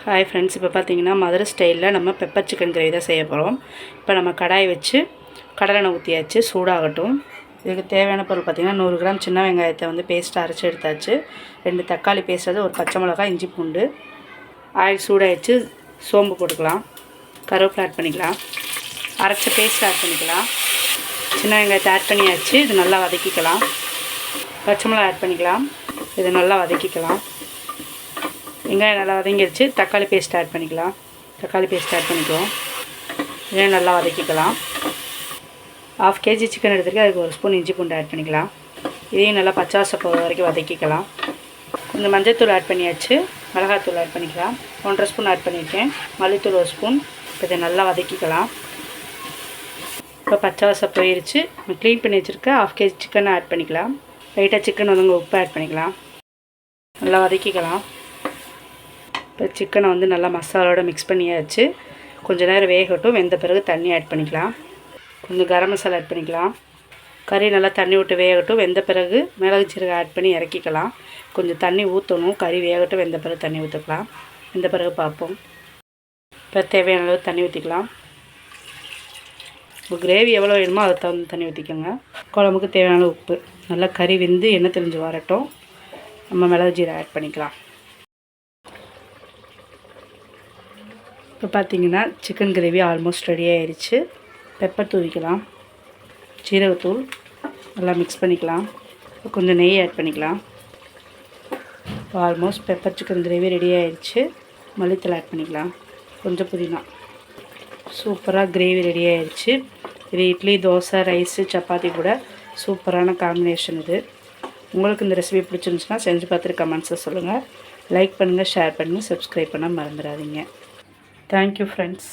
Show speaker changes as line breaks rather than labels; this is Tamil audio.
ஹாய் ஃப்ரெண்ட்ஸ், இப்போ பார்த்தீங்கன்னா மதுரை ஸ்டைலில் நம்ம பெப்பர் சிக்கன் கிரேவி தான் செய்ய போகிறோம். இப்போ நம்ம கடாய் வச்சு கடலெண்ணெய் ஊற்றியாச்சு, சூடாகட்டும். இதுக்கு தேவையான பொருள் பார்த்திங்கன்னா 100 கிராம் சின்ன வெங்காயத்தை வந்து பேஸ்ட்டாக அரைச்சி எடுத்தாச்சு. 2 தக்காளி பேஸ்ட், ஒரு பச்சை மிளகாய், இஞ்சி பூண்டு. ஆயில் சூடாகிடுச்சு, சோம்பு போட்டுக்கலாம், கருவேப்பிலை ஆட் பண்ணிக்கலாம், அரைச்ச பேஸ்ட் ஆட் பண்ணிக்கலாம். சின்ன வெங்காயத்தை ஆட் பண்ணியாச்சு, இது நல்லா வதக்கிக்கலாம். பச்சை மிளகாய் ஆட் பண்ணிக்கலாம், இது நல்லா வதக்கிக்கலாம். வெங்காயம் நல்லா வதங்கிடுச்சு, தக்காளி பேஸ்ட் ஆட் பண்ணிக்கலாம். தக்காளி பேஸ்ட் ஆட் பண்ணிக்குவோம், இதையும் நல்லா வதக்கிக்கலாம். 1/2 kg சிக்கன் எடுத்துருக்கேன், அதுக்கு 1 ஸ்பூன் இஞ்சி பூண்டு ஆட் பண்ணிக்கலாம். இதையும் நல்லா பச்சை வாசம் போகிற வரைக்கும் வதக்கிக்கலாம். கொஞ்சம் மஞ்சள்தூள் ஆட் பண்ணியாச்சு, மிளகாத்தூள் ஆட் பண்ணிக்கலாம். 1.5 ஸ்பூன் ஆட் பண்ணியிருக்கேன், மல்லித்தூள் 1 ஸ்பூன். இப்போ இதை நல்லா வதக்கிக்கலாம். இப்போ பச்சை வாசம் போயிடுச்சு. நம்ம க்ளீன் பண்ணி வச்சுருக்க 1/2 kg சிக்கனை ஆட் பண்ணிக்கலாம். லைட்டாக சிக்கன் வந்து உப்பு ஆட் பண்ணிக்கலாம், நல்லா வதக்கிக்கலாம். இப்போ சிக்கனை வந்து நல்லா மசாலோடு மிக்ஸ் பண்ணியாச்சு. கொஞ்சம் நேரம் வேகட்டும். வெந்த பிறகு தண்ணி ஆட் பண்ணிக்கலாம். கொஞ்சம் கரம் மசாலா ஆட் பண்ணிக்கலாம். கறி நல்லா தண்ணி விட்டு வேகட்டும். வெந்த பிறகு மிளகு சீரகம் ஆட் பண்ணி இறக்கிக்கலாம். கொஞ்சம் தண்ணி ஊற்றணும், கறி வேகட்டும். வெந்த பிறகு தண்ணி ஊற்றிக்கலாம். வெந்த பிறகு பார்ப்போம். இப்போ தேவையான அளவு தண்ணி ஊற்றிக்கலாம். கிரேவி எவ்வளோ வேணுமோ அதை தகுந்த தண்ணி ஊற்றிக்கோங்க. குழம்புக்கு தேவையான உப்பு. நல்லா கறி வெந்து எண்ணெய் தெரிஞ்சு வரட்டும். நம்ம மிளகு ஜீரகம் ஆட் பண்ணிக்கலாம். இப்போ பார்த்திங்கன்னா சிக்கன் கிரேவி ஆல்மோஸ்ட் ரெடி ஆகிடுச்சு. பெப்பர் தூவிக்கலாம், ஜீரகத்தூள் நல்லா மிக்ஸ் பண்ணிக்கலாம். கொஞ்சம் நெய் ஆட் பண்ணிக்கலாம். இப்போ almost pepper chicken gravy ready ஆகிடுச்சு. மல்லித்தூள் ஆட் பண்ணிக்கலாம், கொஞ்சம் புதினா. சூப்பராக கிரேவி ரெடி ஆகிடுச்சு. இது இட்லி, தோசை, ரைஸு, சப்பாத்தி கூட சூப்பரான காம்பினேஷன் இது. உங்களுக்கு இந்த ரெசிபி பிடிச்சிருந்துச்சுன்னா செஞ்சு பார்த்துட்டு கமெண்ட்ஸை சொல்லுங்கள். லைக் பண்ணுங்கள், ஷேர் பண்ணுங்கள், சப்ஸ்கிரைப் பண்ண மறந்துடாதீங்க. Thank you friends.